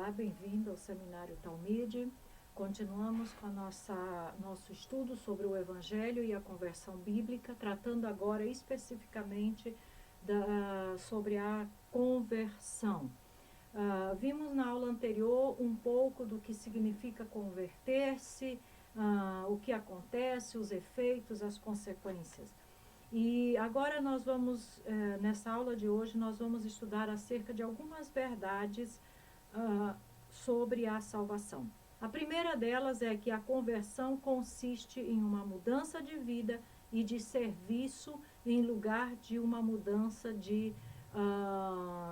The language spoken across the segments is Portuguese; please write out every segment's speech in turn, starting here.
Olá, bem-vindo ao Seminário Talmide. Continuamos com nosso estudo sobre o Evangelho e a conversão bíblica, tratando agora especificamente sobre a conversão. Vimos na aula anterior um pouco do que significa converter-se, o que acontece, os efeitos, as consequências. E agora nós vamos, nessa aula de hoje, nós vamos estudar acerca de algumas verdades sobre a salvação. A primeira delas é que a conversão consiste em uma mudança de vida e de serviço em lugar de uma mudança de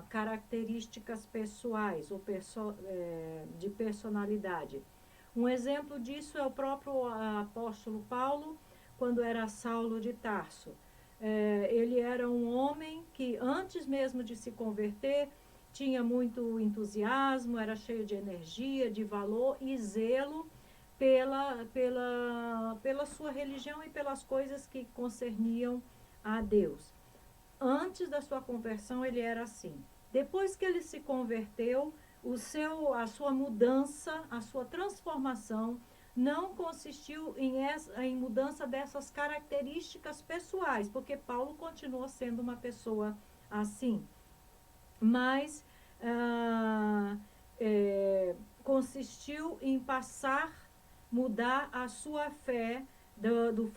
características pessoais ou de personalidade. Um exemplo disso é o próprio apóstolo Paulo, quando era Saulo de Tarso. Ele era um homem que, antes mesmo de se converter, tinha muito entusiasmo, era cheio de energia, de valor e zelo pela sua religião e pelas coisas que concerniam a Deus. Antes da sua conversão, ele era assim. Depois que ele se converteu, a sua mudança, a sua transformação, não consistiu em mudança dessas características pessoais, porque Paulo continuou sendo uma pessoa assim. Mas consistiu em mudar a sua fé do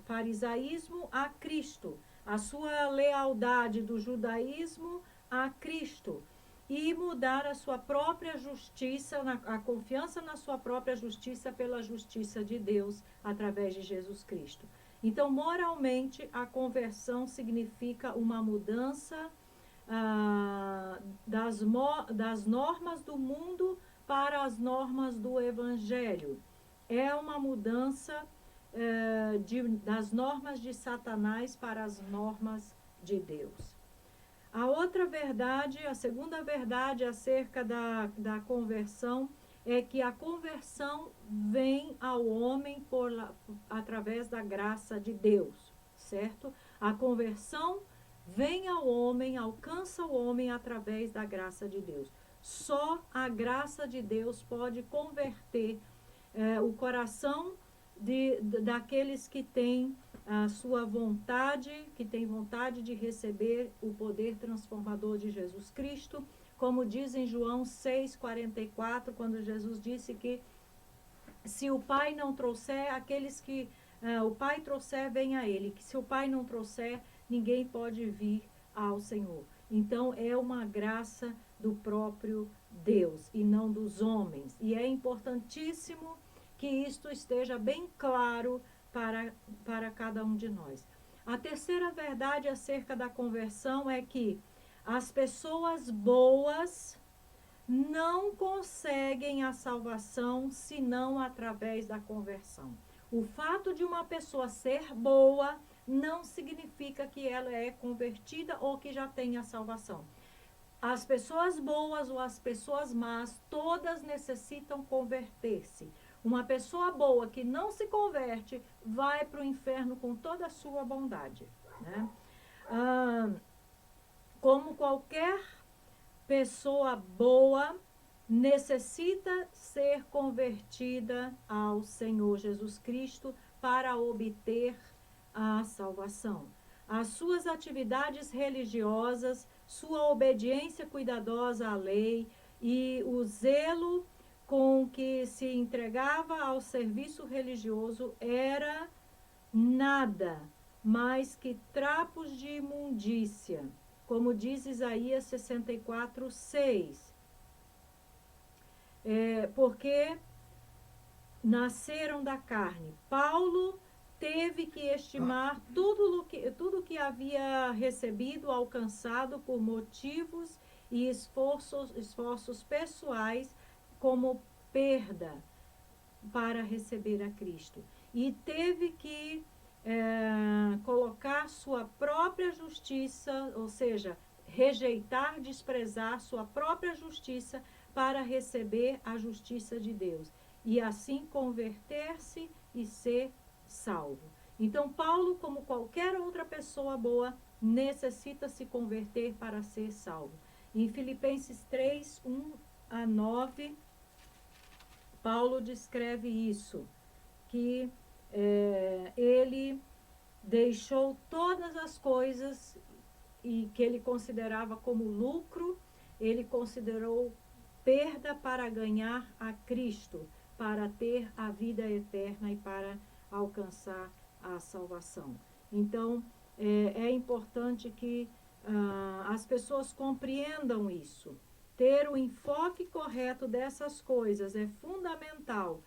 farisaísmo a Cristo, a sua lealdade do judaísmo a Cristo, e mudar a sua própria justiça, a confiança na sua própria justiça pela justiça de Deus através de Jesus Cristo. Então, moralmente, a conversão significa uma mudança das normas do mundo para as normas do Evangelho. É uma mudança das normas de Satanás para as normas de Deus. A outra verdade, a segunda verdade acerca da conversão, é que a conversão vem ao homem através da graça de Deus, certo? A conversão vem ao homem, alcança o homem através da graça de Deus. Só a graça de Deus pode converter o coração daqueles que têm a sua vontade, que têm vontade de receber o poder transformador de Jesus Cristo, como diz em João 6,44, quando Jesus disse que se o Pai não trouxer, aqueles que o Pai trouxer, vem a Ele, que se o Pai não trouxer, ninguém pode vir ao Senhor. Então, é uma graça do próprio Deus e não dos homens. E é importantíssimo que isto esteja bem claro para cada um de nós. A terceira verdade acerca da conversão é que as pessoas boas não conseguem a salvação senão através da conversão. O fato de uma pessoa ser boa não significa que ela é convertida ou que já tem a salvação. As pessoas boas ou as pessoas más, todas necessitam converter-se. Uma pessoa boa que não se converte vai para o inferno com toda a sua bondade, né? Como qualquer pessoa boa, necessita ser convertida ao Senhor Jesus Cristo para obter a salvação. As suas atividades religiosas, sua obediência cuidadosa à lei e o zelo com que se entregava ao serviço religioso era nada mais que trapos de imundícia, como diz Isaías 64:6. Porque nasceram da carne. Paulo teve que estimar tudo que havia recebido, alcançado por motivos e esforços pessoais como perda para receber a Cristo. E teve que colocar sua própria justiça, ou seja, rejeitar, desprezar sua própria justiça para receber a justiça de Deus. E assim converter-se e ser salvo. Então, Paulo, como qualquer outra pessoa boa, necessita se converter para ser salvo. Em Filipenses 3, 1 a 9, Paulo descreve isso, que ele deixou todas as coisas e que ele considerava como lucro, ele considerou perda para ganhar a Cristo, para ter a vida eterna e para alcançar a salvação. Então, é importante que as pessoas compreendam isso. Ter o enfoque correto dessas coisas é fundamental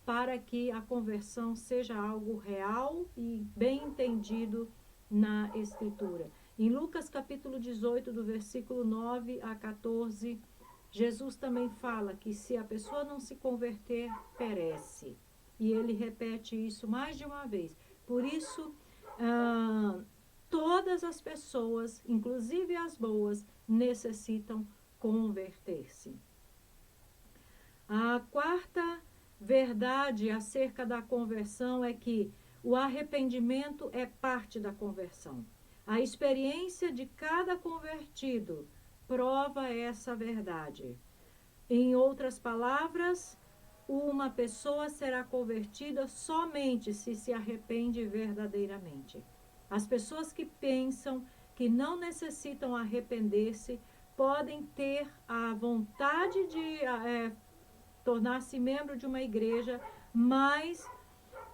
para que a conversão seja algo real e bem entendido na Escritura. Em Lucas capítulo 18, do versículo 9 a 14, Jesus também fala que se a pessoa não se converter, perece. E ele repete isso mais de uma vez. Por isso, todas as pessoas, inclusive as boas, necessitam converter-se. A quarta verdade acerca da conversão é que o arrependimento é parte da conversão. A experiência de cada convertido prova essa verdade. Em outras palavras, uma pessoa será convertida somente se arrepende verdadeiramente. As pessoas que pensam que não necessitam arrepender-se podem ter a vontade de tornar-se membro de uma igreja, mas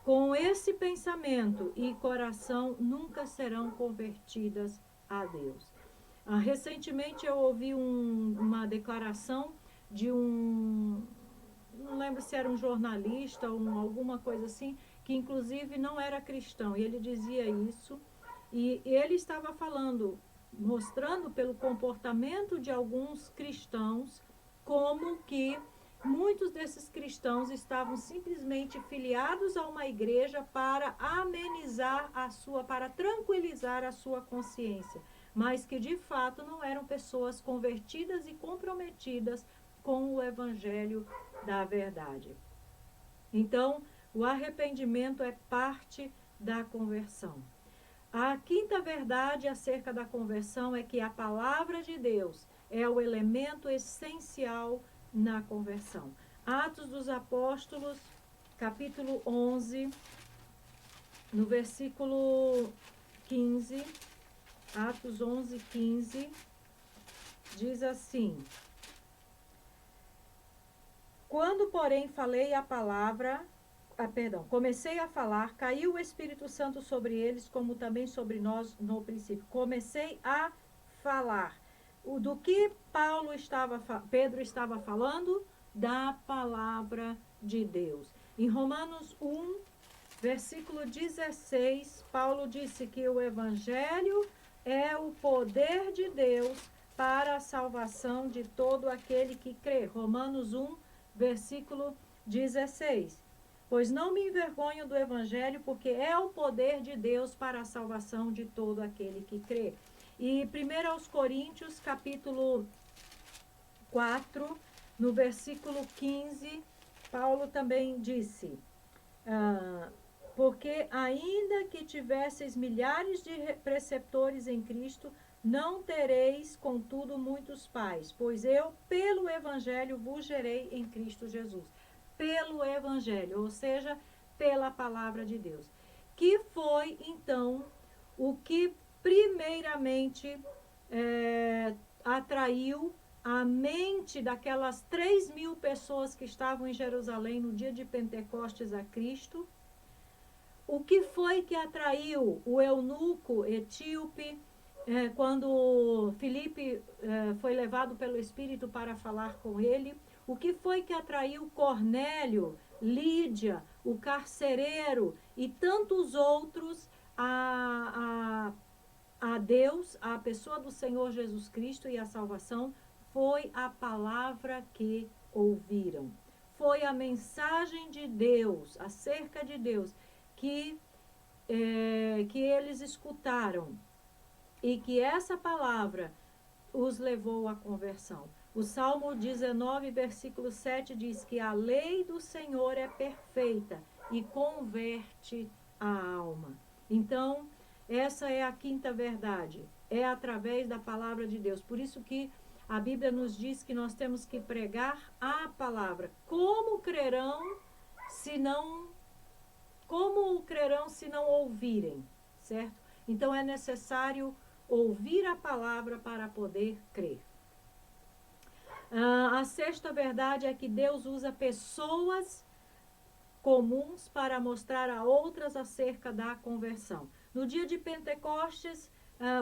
com esse pensamento e coração nunca serão convertidas a Deus. Recentemente eu ouvi uma declaração de não lembro se era um jornalista ou alguma coisa assim, que inclusive não era cristão, e ele dizia isso, e ele estava falando, mostrando pelo comportamento de alguns cristãos, como que muitos desses cristãos estavam simplesmente filiados a uma igreja para amenizar para tranquilizar a sua consciência, mas que de fato não eram pessoas convertidas e comprometidas com o evangelho da verdade. Então, o arrependimento é parte da conversão. A quinta verdade acerca da conversão é que a palavra de Deus é o elemento essencial na conversão. Atos dos Apóstolos, capítulo 11, no versículo 15, Atos 11, 15, diz assim: quando, porém, comecei a falar, caiu o Espírito Santo sobre eles, como também sobre nós no princípio. Comecei a falar. Do que Pedro estava falando? Da palavra de Deus. Em Romanos 1, versículo 16, Paulo disse que o evangelho é o poder de Deus para a salvação de todo aquele que crê. Romanos 1, versículo 16. Pois não me envergonho do evangelho, porque é o poder de Deus para a salvação de todo aquele que crê. E 1 Coríntios, capítulo 4, no versículo 15, Paulo também disse: porque ainda que tivesseis milhares de preceptores em Cristo, não tereis, contudo, muitos pais, pois eu, pelo Evangelho, vos gerei em Cristo Jesus. Pelo Evangelho, ou seja, pela palavra de Deus. Que foi, então, o que primeiramente atraiu a mente daquelas 3.000 pessoas que estavam em Jerusalém no dia de Pentecostes a Cristo. O que foi que atraiu o eunuco etíope quando Filipe foi levado pelo Espírito para falar com ele? O que foi que atraiu Cornélio, Lídia, o carcereiro e tantos outros a Deus, a pessoa do Senhor Jesus Cristo e a salvação? Foi a palavra que ouviram. Foi a mensagem de Deus, acerca de Deus, que eles escutaram, e que essa palavra os levou à conversão. O Salmo 19, versículo 7 diz que a lei do Senhor é perfeita e converte a alma. Então, essa é a quinta verdade, é através da palavra de Deus. Por isso que a Bíblia nos diz que nós temos que pregar a palavra. Como crerão se não ouvirem, certo? Então é necessário ouvir a palavra para poder crer. A sexta verdade é que Deus usa pessoas comuns para mostrar a outras acerca da conversão. No dia de Pentecostes,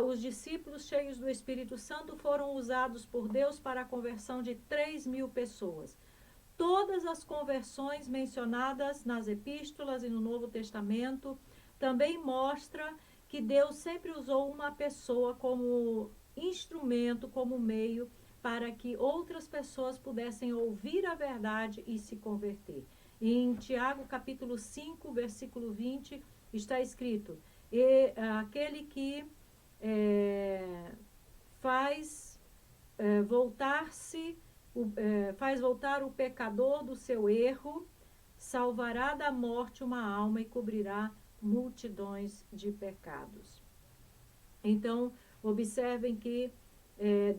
os discípulos cheios do Espírito Santo foram usados por Deus para a conversão de 3.000 pessoas. Todas as conversões mencionadas nas epístolas e no Novo Testamento também mostra que Deus sempre usou uma pessoa como instrumento, como meio, para que outras pessoas pudessem ouvir a verdade e se converter. Em Tiago, capítulo 5, versículo 20, está escrito: aquele que faz voltar o pecador do seu erro, salvará da morte uma alma e cobrirá multidões de pecados. Então, observem que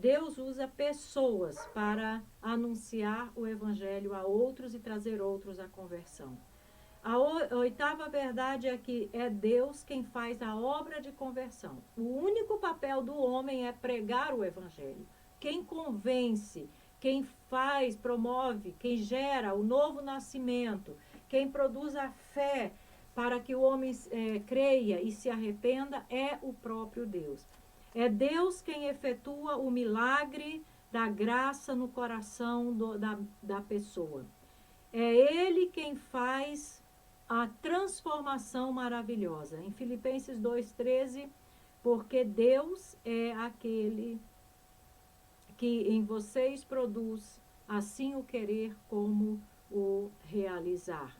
Deus usa pessoas para anunciar o evangelho a outros e trazer outros à conversão. A oitava verdade é que é Deus quem faz a obra de conversão. O único papel do homem é pregar o evangelho. Quem convence, quem faz, promove, quem gera o novo nascimento, quem produz a fé para que o homem creia e se arrependa é o próprio Deus. É Deus quem efetua o milagre da graça no coração da pessoa. É Ele quem faz a transformação maravilhosa. Em Filipenses 2,13, porque Deus é aquele que em vocês produz assim o querer como o realizar.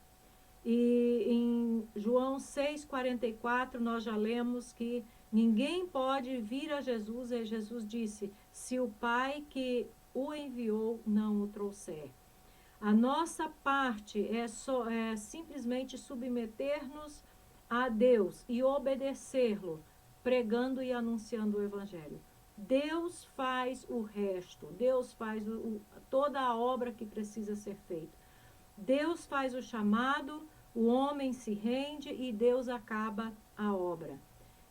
E em João 6,44, nós já lemos que ninguém pode vir a Jesus, e Jesus disse, se o Pai que o enviou não o trouxer. A nossa parte é simplesmente submeter-nos a Deus e obedecê-lo, pregando e anunciando o Evangelho. Deus faz o resto, Deus faz toda a obra que precisa ser feita. Deus faz o chamado, o homem se rende e Deus acaba a obra.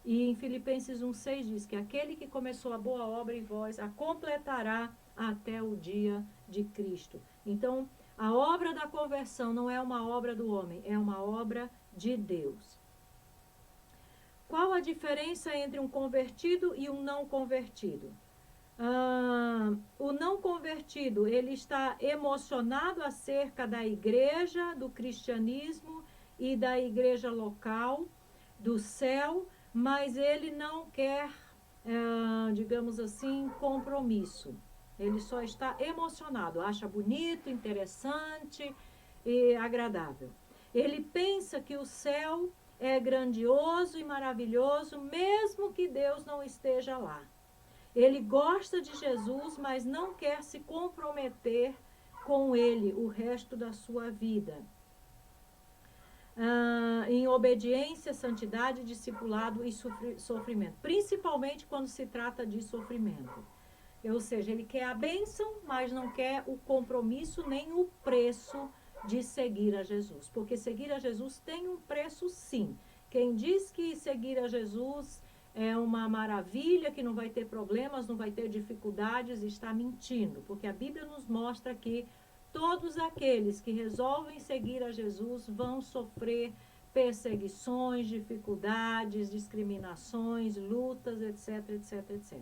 E em Filipenses 1,6 diz que aquele que começou a boa obra em vós a completará até o dia de Cristo. Então, a obra da conversão não é uma obra do homem, é uma obra de Deus. Qual a diferença entre um convertido e um não convertido? O não convertido, ele está emocionado acerca da igreja, do cristianismo e da igreja local, do céu, mas ele não quer, digamos assim, compromisso. Ele só está emocionado, acha bonito, interessante e agradável. Ele pensa que o céu é grandioso e maravilhoso, mesmo que Deus não esteja lá. Ele gosta de Jesus, mas não quer se comprometer com ele o resto da sua vida. Em obediência, santidade, discipulado e sofrimento. Principalmente quando se trata de sofrimento. Ou seja, ele quer a bênção, mas não quer o compromisso nem o preço de seguir a Jesus. Porque seguir a Jesus tem um preço, sim. Quem diz que seguir a Jesus é uma maravilha, que não vai ter problemas, não vai ter dificuldades, está mentindo. Porque a Bíblia nos mostra que todos aqueles que resolvem seguir a Jesus vão sofrer perseguições, dificuldades, discriminações, lutas, etc, etc, etc.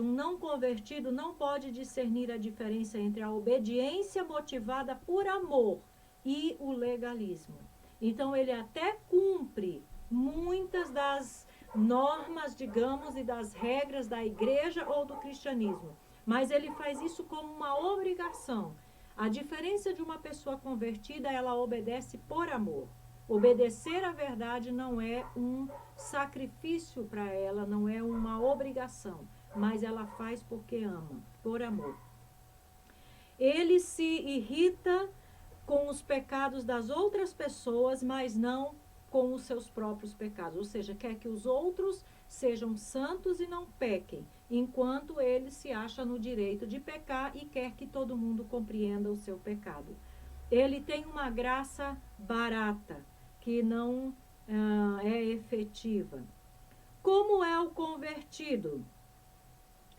Um não convertido não pode discernir a diferença entre a obediência motivada por amor e o legalismo. Então, ele até cumpre muitas das normas, digamos, e das regras da igreja ou do cristianismo, mas ele faz isso como uma obrigação. A diferença de uma pessoa convertida, ela obedece por amor. Obedecer à verdade não é um sacrifício para ela, não é uma obrigação, mas ela faz porque ama, por amor. Ele se irrita com os pecados das outras pessoas, mas não com os seus próprios pecados. Ou seja, quer que os outros sejam santos e não pequem. enquanto ele se acha no direito de pecar e quer que todo mundo compreenda o seu pecado. Ele tem uma graça barata, que não é efetiva. Como é o convertido?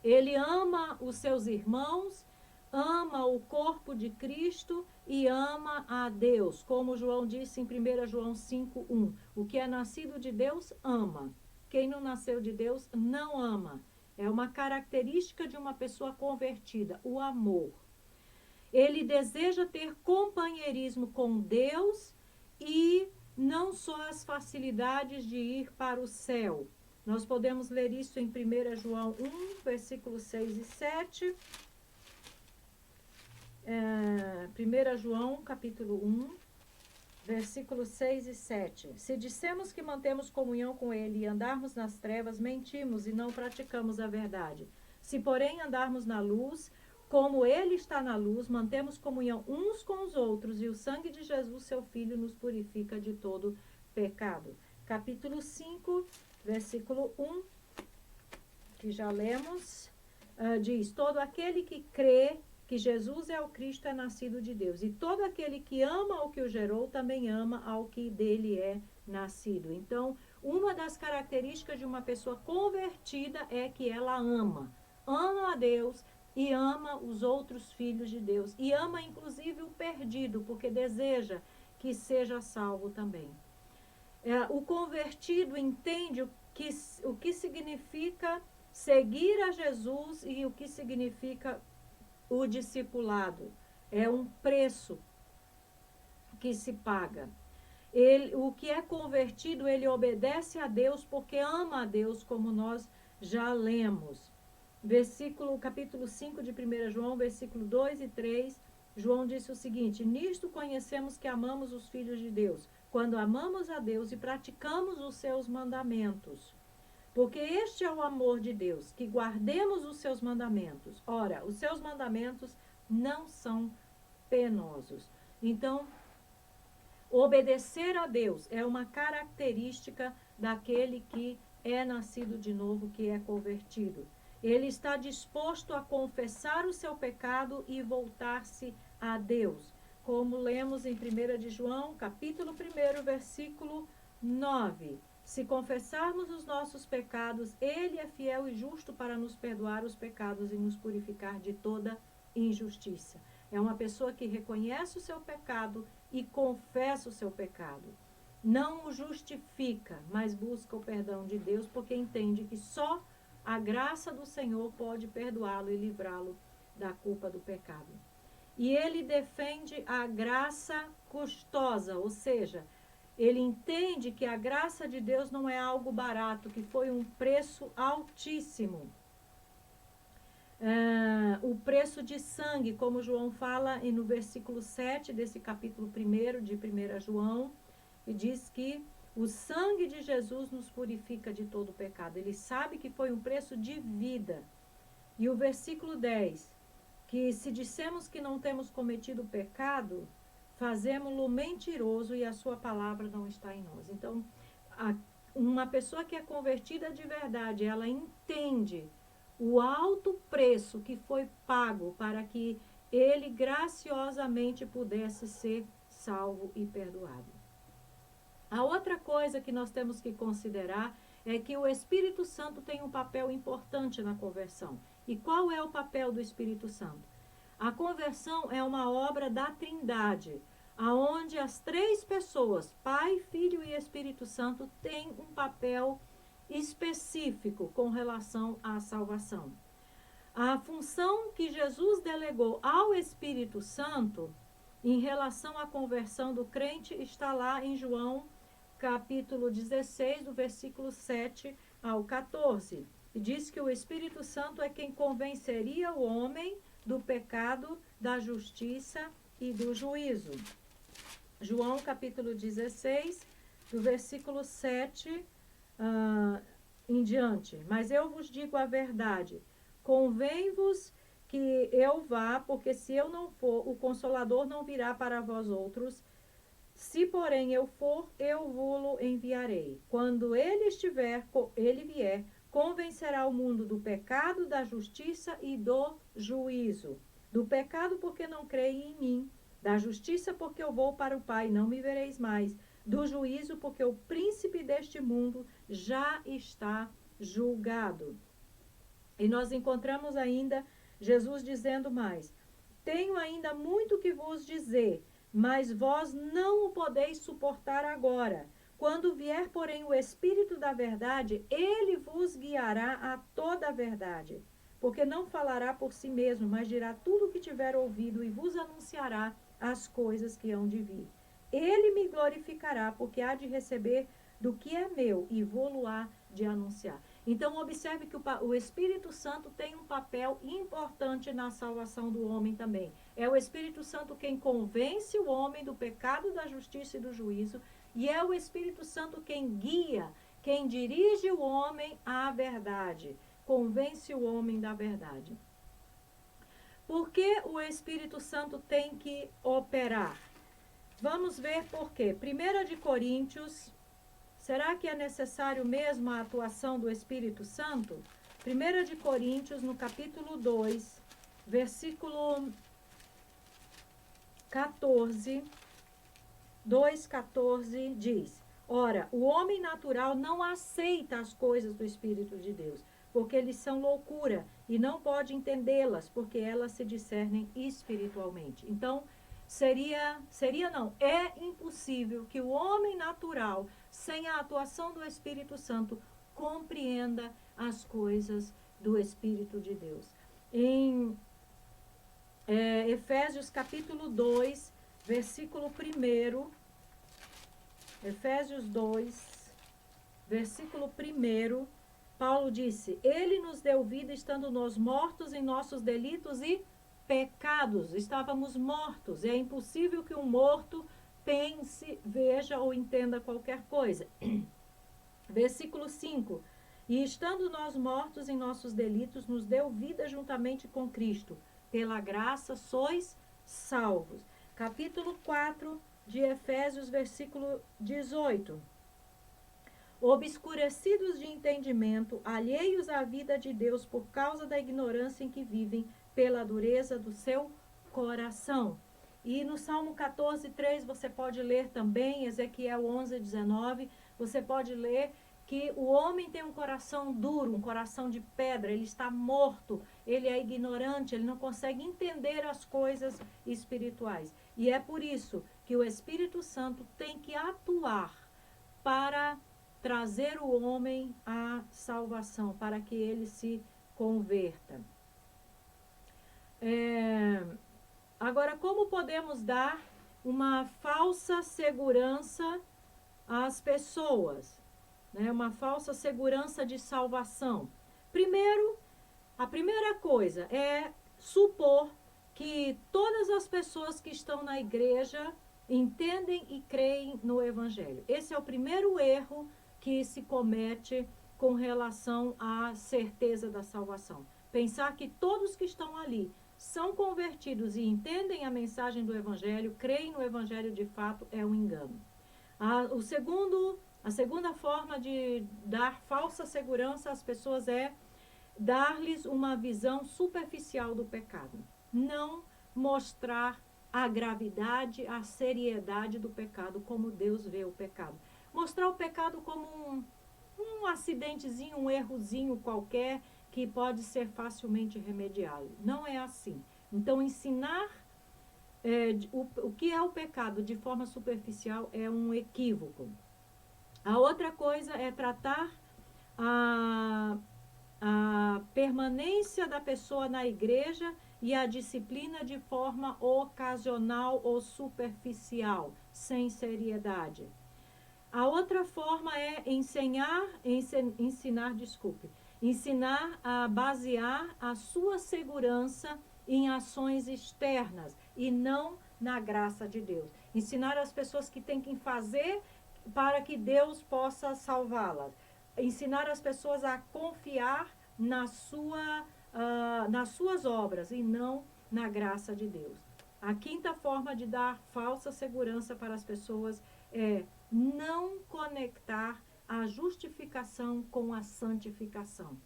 Ele ama os seus irmãos, ama o corpo de Cristo e ama a Deus. Como João disse em 1 João 5:1. O que é nascido de Deus, ama. Quem não nasceu de Deus, não ama. É uma característica de uma pessoa convertida, o amor. Ele deseja ter companheirismo com Deus e não só as facilidades de ir para o céu. Nós podemos ler isso em 1 João 1, versículos 6 e 7. 1 João, capítulo 1, versículos 6 e 7. Se dissemos que mantemos comunhão com ele e andarmos nas trevas, mentimos e não praticamos a verdade. Se, porém, andarmos na luz, como ele está na luz, mantemos comunhão uns com os outros, e o sangue de Jesus, seu Filho, nos purifica de todo pecado. Capítulo 5, versículo 1, que já lemos, diz: todo aquele que crê que Jesus é o Cristo é nascido de Deus, e todo aquele que ama o que o gerou também ama ao que dele é nascido. Então, uma das características de uma pessoa convertida é que ela ama a Deus e ama os outros filhos de Deus, e ama inclusive o perdido, porque deseja que seja salvo também. O convertido entende o que significa seguir a Jesus e o que significa o discipulado. É um preço que se paga. O que é convertido, ele obedece a Deus porque ama a Deus, como nós já lemos. Capítulo 5 de 1 João, versículo 2 e 3, João disse o seguinte: nisto conhecemos que amamos os filhos de Deus, quando amamos a Deus e praticamos os seus mandamentos. Porque este é o amor de Deus, que guardemos os seus mandamentos. Ora, os seus mandamentos não são penosos. Então, obedecer a Deus é uma característica daquele que é nascido de novo, que é convertido. Ele está disposto a confessar o seu pecado e voltar-se a Deus. Como lemos em 1 de João, capítulo 1, versículo 9. Se confessarmos os nossos pecados, ele é fiel e justo para nos perdoar os pecados e nos purificar de toda injustiça. É uma pessoa que reconhece o seu pecado e confessa o seu pecado. Não o justifica, mas busca o perdão de Deus, porque entende que só a graça do Senhor pode perdoá-lo e livrá-lo da culpa do pecado. E ele defende a graça custosa, ou seja, ele entende que a graça de Deus não é algo barato, que foi um preço altíssimo. O preço de sangue, como João fala no versículo 7 desse capítulo 1 de 1 João, e diz que o sangue de Jesus nos purifica de todo pecado. Ele sabe que foi um preço de vida. E o versículo 10, que se dissemos que não temos cometido pecado, fazemos-lo mentiroso e a sua palavra não está em nós. Então, uma pessoa que é convertida de verdade, ela entende o alto preço que foi pago para que ele graciosamente pudesse ser salvo e perdoado. A outra coisa que nós temos que considerar é que o Espírito Santo tem um papel importante na conversão. E qual é o papel do Espírito Santo? A conversão é uma obra da Trindade, aonde as três pessoas, Pai, Filho e Espírito Santo, têm um papel específico com relação à salvação. A função que Jesus delegou ao Espírito Santo em relação à conversão do crente está lá em João, capítulo 16, do versículo 7 ao 14. E diz que o Espírito Santo é quem convenceria o homem do pecado, da justiça e do juízo. João, capítulo 16, do versículo 7 em diante. Mas eu vos digo a verdade, convém-vos que eu vá, porque se eu não for, o Consolador não virá para vós outros. Se, porém, eu for, eu vô-lo enviarei. Quando ele vier, convencerá o mundo do pecado, da justiça e do juízo. Do pecado, porque não creem em mim. Da justiça, porque eu vou para o Pai, não me vereis mais. Do juízo, porque o príncipe deste mundo já está julgado. E nós encontramos ainda Jesus dizendo mais: tenho ainda muito que vos dizer, mas vós não o podeis suportar agora. Quando vier, porém, o Espírito da verdade, ele vos guiará a toda a verdade. Porque não falará por si mesmo, mas dirá tudo o que tiver ouvido e vos anunciará as coisas que hão de vir. Ele me glorificará, porque há de receber do que é meu e vou-lo-á de anunciar. Então, observe que o Espírito Santo tem um papel importante na salvação do homem também. É o Espírito Santo quem convence o homem do pecado, da justiça e do juízo, e é o Espírito Santo quem guia, quem dirige o homem à verdade, convence o homem da verdade. Por que o Espírito Santo tem que operar? Vamos ver por quê. 1 de Coríntios, será que é necessário mesmo a atuação do Espírito Santo? 1 de Coríntios, no capítulo 2, versículo 14, 2,14 diz: ora, o homem natural não aceita as coisas do Espírito de Deus, porque eles são loucura, e não pode entendê-las, porque elas se discernem espiritualmente. Então, é impossível que o homem natural, sem a atuação do Espírito Santo, compreenda as coisas do Espírito de Deus. Em Efésios capítulo 2, versículo 1, Efésios 2, versículo 1, Paulo disse: ele nos deu vida estando nós mortos em nossos delitos e pecados. Estávamos mortos. É impossível que um morto pense, veja ou entenda qualquer coisa. Versículo 5. E estando nós mortos em nossos delitos, nos deu vida juntamente com Cristo. Pela graça sois salvos. Capítulo 4 de Efésios, versículo 18. Obscurecidos de entendimento, alheios à vida de Deus por causa da ignorância em que vivem, pela dureza do seu coração. E no Salmo 14, 3, você pode ler também, Ezequiel 11, 19, você pode ler que o homem tem um coração duro, um coração de pedra, ele está morto, ele é ignorante, ele não consegue entender as coisas espirituais. E é por isso que o Espírito Santo tem que atuar para trazer o homem à salvação, para que ele se converta. Agora, como podemos dar uma falsa segurança às pessoas? Uma falsa segurança de salvação. Primeiro, a primeira coisa é supor que todas as pessoas que estão na igreja entendem e creem no Evangelho. Esse é o primeiro erro que se comete com relação à certeza da salvação. Pensar que todos que estão ali são convertidos e entendem a mensagem do Evangelho, creem no Evangelho de fato, é um engano. A segunda forma de dar falsa segurança às pessoas é dar-lhes uma visão superficial do pecado. Não mostrar a gravidade, a seriedade do pecado, como Deus vê o pecado. Mostrar o pecado como um acidentezinho, um errozinho qualquer, que pode ser facilmente remediado. Não é assim. Então, ensinar o que é o pecado de forma superficial é um equívoco. A outra coisa é tratar a permanência da pessoa na igreja e a disciplina de forma ocasional ou superficial, sem seriedade. A outra forma é ensinar a basear a sua segurança em ações externas e não na graça de Deus. Ensinar as pessoas que têm que fazer para que Deus possa salvá-las. Ensinar as pessoas a confiar nas suas obras e não na graça de Deus. A quinta forma de dar falsa segurança para as pessoas é não conectar a justificação com a santificação.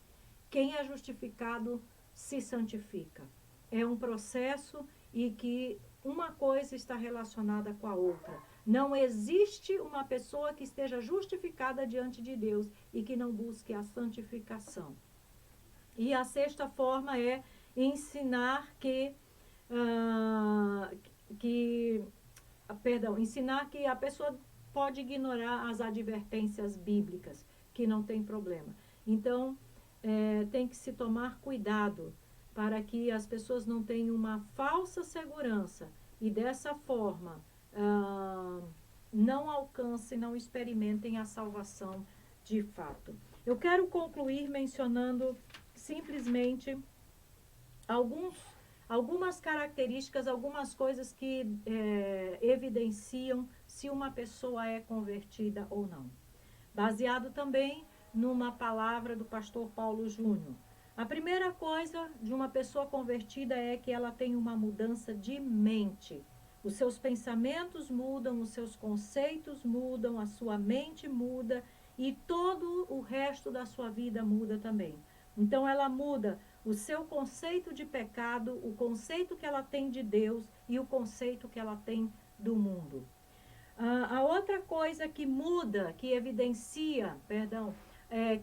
Quem é justificado se santifica. É um processo e que uma coisa está relacionada com a outra. Não existe uma pessoa que esteja justificada diante de Deus e que não busque a santificação. E a sexta forma é ensinar ensinar que a pessoa pode ignorar as advertências bíblicas, que não tem problema. Então, tem que se tomar cuidado para que as pessoas não tenham uma falsa segurança e dessa forma não alcancem, não experimentem a salvação de fato. Eu quero concluir mencionando simplesmente algumas características, algumas coisas que evidenciam se uma pessoa é convertida ou não. Baseado também numa palavra do pastor Paulo Júnior. A primeira coisa de uma pessoa convertida é que ela tem uma mudança de mente. Os seus pensamentos mudam, os seus conceitos mudam, a sua mente muda e todo o resto da sua vida muda também. Então ela muda o seu conceito de pecado, o conceito que ela tem de Deus e o conceito que ela tem do mundo. A outra coisa que muda, que evidencia,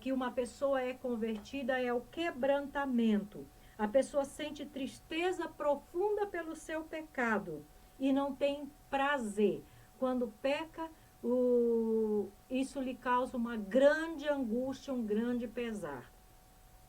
que uma pessoa é convertida é o quebrantamento. A pessoa sente tristeza profunda pelo seu pecado e não tem prazer. Quando peca, isso lhe causa uma grande angústia, um grande pesar.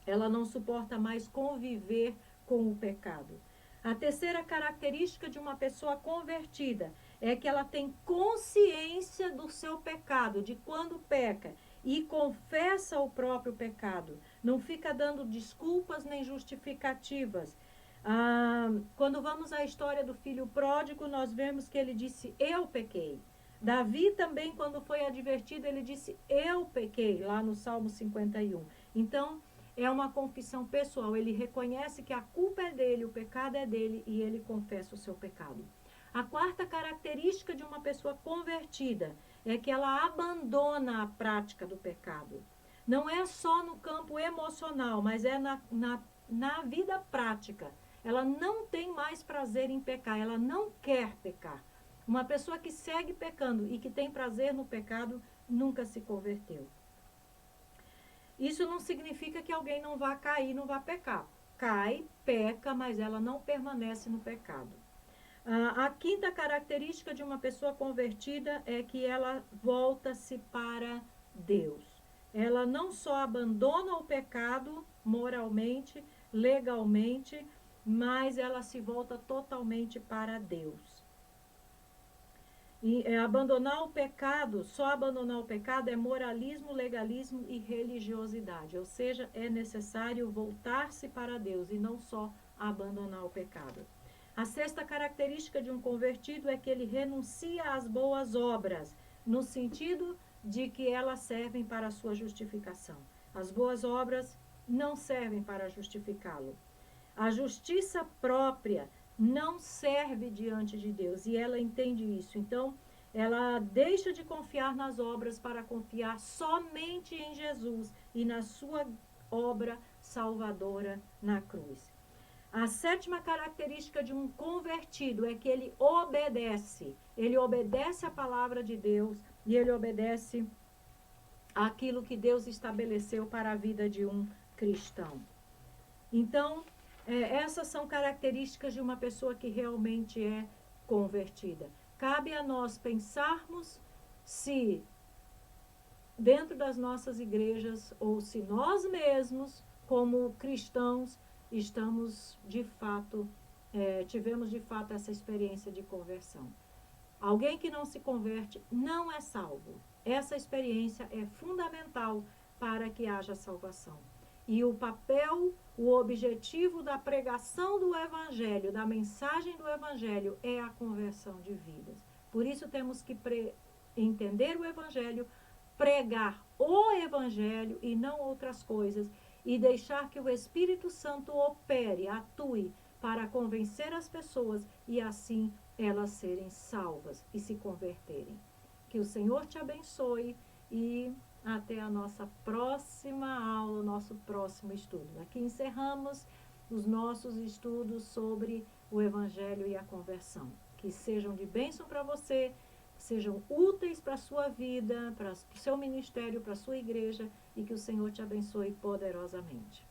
Ela não suporta mais conviver com o pecado. A terceira característica de uma pessoa convertida é que ela tem consciência do seu pecado, de quando peca, e confessa o próprio pecado. Não fica dando desculpas nem justificativas. Quando vamos à história do filho pródigo, nós vemos que ele disse, eu pequei. Davi também, quando foi advertido, ele disse, eu pequei, lá no Salmo 51. Então, é uma confissão pessoal, ele reconhece que a culpa é dele, o pecado é dele e ele confessa o seu pecado. A quarta característica de uma pessoa convertida é que ela abandona a prática do pecado. Não é só no campo emocional, mas é na vida prática. Ela não tem mais prazer em pecar, ela não quer pecar. Uma pessoa que segue pecando e que tem prazer no pecado nunca se converteu. Isso não significa que alguém não vá cair, não vá pecar. Cai, peca, mas ela não permanece no pecado. A quinta característica de uma pessoa convertida é que ela volta-se para Deus. Ela não só abandona o pecado moralmente, legalmente, mas ela se volta totalmente para Deus. E abandonar o pecado, só abandonar o pecado é moralismo, legalismo e religiosidade. Ou seja, é necessário voltar-se para Deus e não só abandonar o pecado. A sexta característica de um convertido é que ele renuncia às boas obras, no sentido de que elas servem para a sua justificação. As boas obras não servem para justificá-lo. A justiça própria não serve diante de Deus e ela entende isso. Então, ela deixa de confiar nas obras para confiar somente em Jesus e na sua obra salvadora na cruz. A sétima característica de um convertido é que ele obedece. Ele obedece a palavra de Deus e ele obedece aquilo que Deus estabeleceu para a vida de um cristão. Então, essas são características de uma pessoa que realmente é convertida. Cabe a nós pensarmos se dentro das nossas igrejas ou se nós mesmos, como cristãos, estamos de fato, tivemos de fato essa experiência de conversão. Alguém que não se converte não é salvo. Essa experiência é fundamental para que haja salvação. E o papel, o objetivo da pregação do Evangelho, da mensagem do Evangelho, é a conversão de vidas. Por isso temos que entender o Evangelho, pregar o Evangelho e não outras coisas, e deixar que o Espírito Santo opere, atue, para convencer as pessoas e assim elas serem salvas e se converterem. Que o Senhor te abençoe e até a nossa próxima aula, nosso próximo estudo. Aqui encerramos os nossos estudos sobre o Evangelho e a conversão. Que sejam de bênção para você, que sejam úteis para a sua vida, para o seu ministério, para a sua igreja, e que o Senhor te abençoe poderosamente.